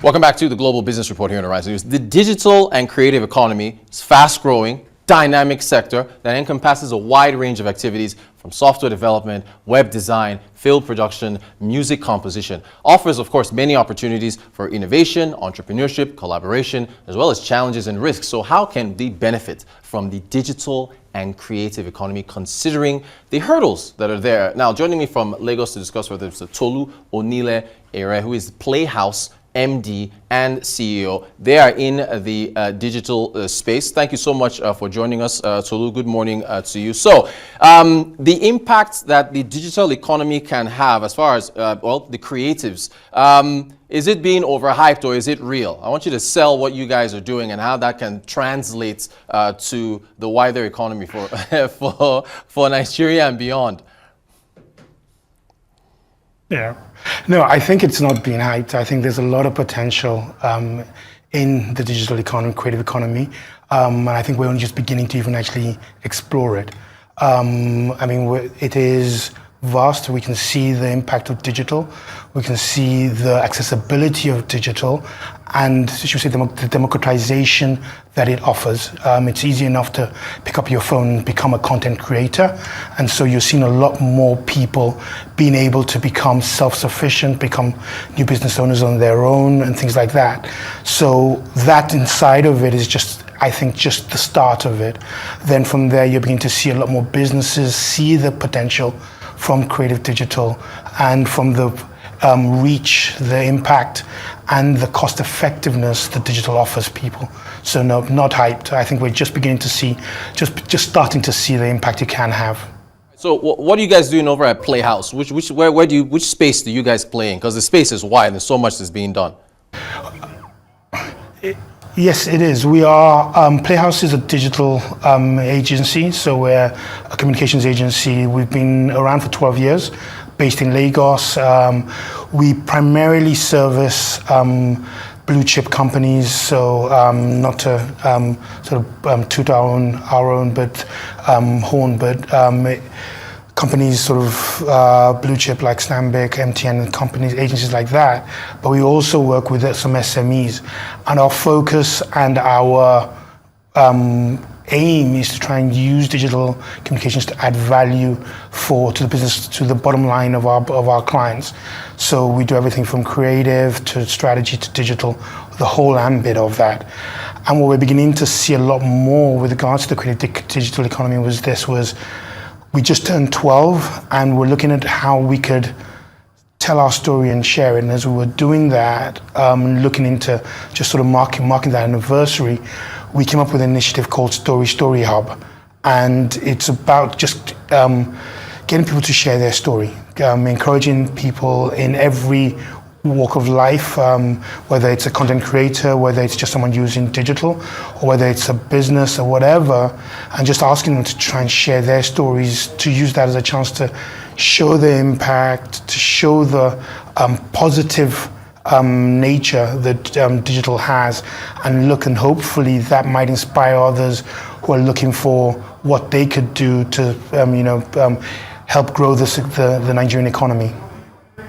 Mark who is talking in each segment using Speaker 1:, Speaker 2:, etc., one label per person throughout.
Speaker 1: Welcome back to the Global Business Report here on Horizon News. The digital and creative economy is fast-growing, dynamic sector that encompasses a wide range of activities from software development, web design, film production, music composition. Offers, of course, many opportunities for innovation, entrepreneurship, collaboration, as well as challenges and risks. So how can we benefit from the digital and creative economy considering the hurdles that are there? Now, joining me from Lagos to discuss further is Tolu Onile-Ere, who is Playhouse MD and CEO. They are in the digital space. Thank you so much for joining us, Tolu. Good morning to you. So, the impact that the digital economy can have as far as, the creatives, is it being overhyped or is it real? I want you to sell what you guys are doing and how that can translate to the wider economy for Nigeria and beyond.
Speaker 2: Yeah, no, I think it's not being hyped. I think there's a lot of potential in the digital economy, creative economy, and I think we're only just beginning to even actually explore it. It is vast. We can see the impact of digital. We can see the accessibility of digital and, should we say, the democratization that it offers. It's easy enough to pick up your phone and become a content creator. And so you're seeing a lot more people being able to become self-sufficient, become new business owners on their own and things like that. So that inside of it is just, I think, just the start of it. Then from there, you're beginning to see a lot more businesses see the potential from creative digital and from the reach, the impact, and the cost effectiveness that digital offers people. So no, not hyped. I think we're just beginning to see, just starting to see the impact it can have.
Speaker 1: So what are you guys doing over at Playhouse? Which space do you guys play in? Because the space is wide and there's so much that's being done.
Speaker 2: Yes, it is. We are, Playhouse is a digital agency, so we're a communications agency. We've been around for 12 years, based in Lagos. We primarily service blue chip companies, so not to toot our own horn, but companies sort of blue chip like Stanbic, MTN, companies, agencies like that. But we also work with some SMEs. And our focus and our aim is to try and use digital communications to add value to the business, to the bottom line of our clients. So we do everything from creative to strategy to digital, the whole ambit of that. And what we're beginning to see a lot more with regards to the creative digital economy was we just turned 12 and we're looking at how we could tell our story and share it. And as we were doing that, looking into just sort of marking that anniversary, we came up with an initiative called Story Hub. And it's about just getting people to share their story, encouraging people in every walk of life, whether it's a content creator, whether it's just someone using digital, or whether it's a business or whatever, and just asking them to try and share their stories, to use that as a chance to show the impact, to show the positive nature that digital has, and hopefully that might inspire others who are looking for what they could do to help grow the Nigerian economy.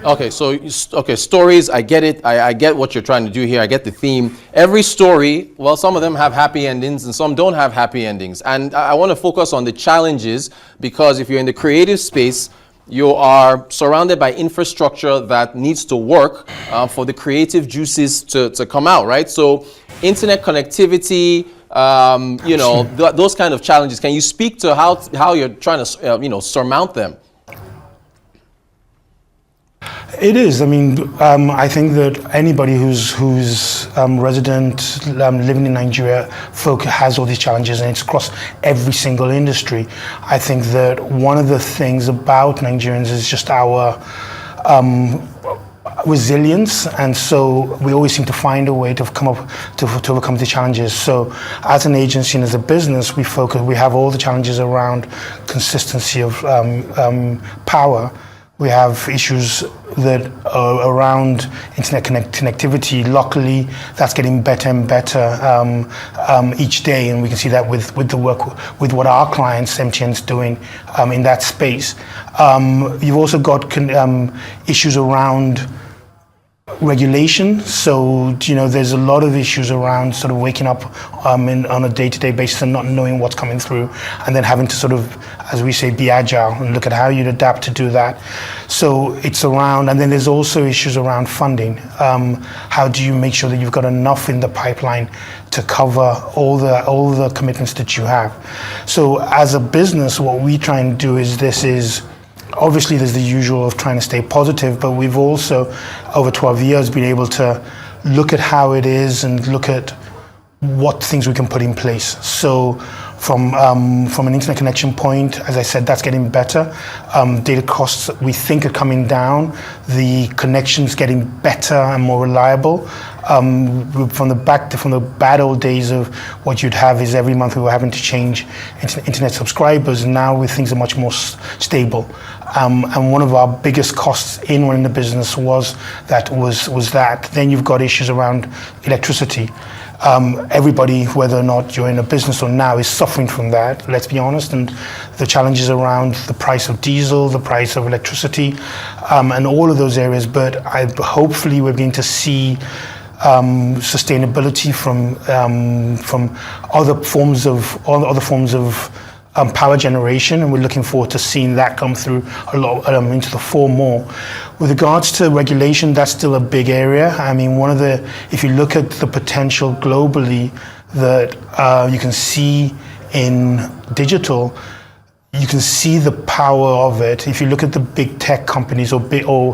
Speaker 1: Okay, stories, I get it. I get what you're trying to do here. I get the theme. Every story, well, some of them have happy endings and some don't have happy endings. And I want to focus on the challenges because if you're in the creative space, you are surrounded by infrastructure that needs to work for the creative juices to come out, right? So internet connectivity, those kind of challenges. Can you speak to how you're trying to, surmount them?
Speaker 2: It is. I think that anybody who's resident living in Nigeria has all these challenges, and it's across every single industry. I think that one of the things about Nigerians is just our resilience, and so we always seem to find a way to overcome the challenges. So, as an agency and as a business, we have all the challenges around consistency of power. We have issues that are around internet connectivity locally. That's getting better and better each day, and we can see that with the work with what our clients, MTN's doing in that space. You've also got issues around regulation. So, there's a lot of issues around sort of waking up on a day-to-day basis and not knowing what's coming through, and then having to sort of, as we say, be agile and look at how you'd adapt to do that. So it's around, and then there's also issues around funding. How do you make sure that you've got enough in the pipeline to cover all the commitments that you have? So as a business, what we try and do is obviously there's the usual of trying to stay positive, but we've also, over 12 years, been able to look at how it is and look at what things we can put in place. So from an internet connection point, as I said, that's getting better. Data costs, we think, are coming down. The connection's getting better and more reliable. From the bad old days of what you'd have is every month we were having to change internet subscribers. Now things are much more stable. And one of our biggest costs in running the business was that. Then you've got issues around electricity. Everybody, whether or not you're in a business or now, is suffering from that, let's be honest, and the challenges around the price of diesel, the price of electricity, and all of those areas. But hopefully we're going to see sustainability from other forms of power generation, and we're looking forward to seeing that come through a lot into the fore more. With regards to regulation, that's still a big area. I mean, if you look at the potential globally that you can see in digital, you can see the power of it. If you look at the big tech companies, or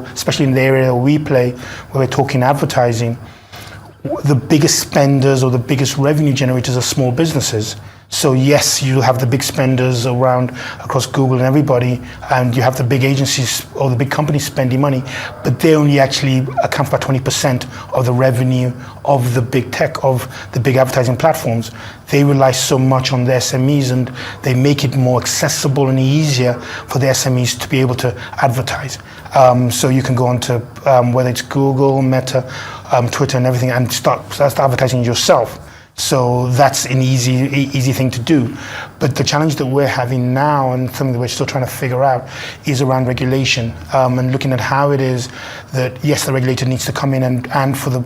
Speaker 2: especially in the area we play, where we're talking advertising, the biggest spenders or the biggest revenue generators are small businesses. So yes, you have the big spenders across Google and everybody, and you have the big agencies or the big companies spending money, but they only actually account for about 20% of the revenue of the big tech, of the big advertising platforms. They rely so much on the SMEs, and they make it more accessible and easier for the SMEs to be able to advertise. So you can go on to whether it's Google, Meta, Twitter and everything, and start advertising yourself. So that's an easy thing to do. But the challenge that we're having now, and something that we're still trying to figure out, is around regulation, and looking at how it is that, yes, the regulator needs to come in and for the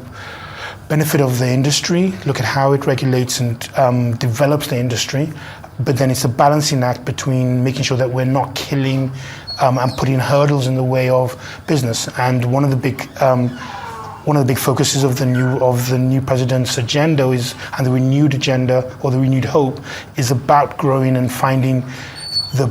Speaker 2: benefit of the industry, look at how it regulates and develops the industry. But then it's a balancing act between making sure that we're not killing and putting hurdles in the way of business. And one of the big focuses of the new president's agenda and the renewed agenda, or the renewed hope, is about growing and finding the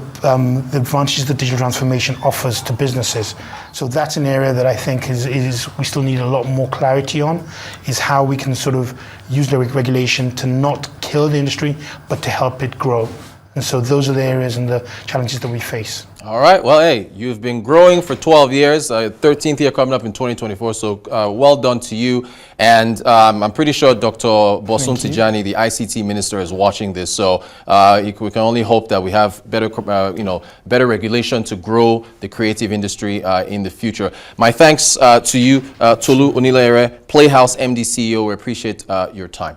Speaker 2: advantages that digital transformation offers to businesses. So that's an area that I think is we still need a lot more clarity on, is how we can sort of use the regulation to not kill the industry, but to help it grow. And so those are the areas and the challenges that we face.
Speaker 1: All right. Well, hey, you've been growing for 12 years, 13th year coming up in 2024. So well done to you. And I'm pretty sure Dr. Bosun Tijani, the ICT minister, is watching this. So we can only hope that we have better regulation to grow the creative industry in the future. My thanks to you, Tolu Onile-Ere, Playhouse MD CEO. We appreciate your time.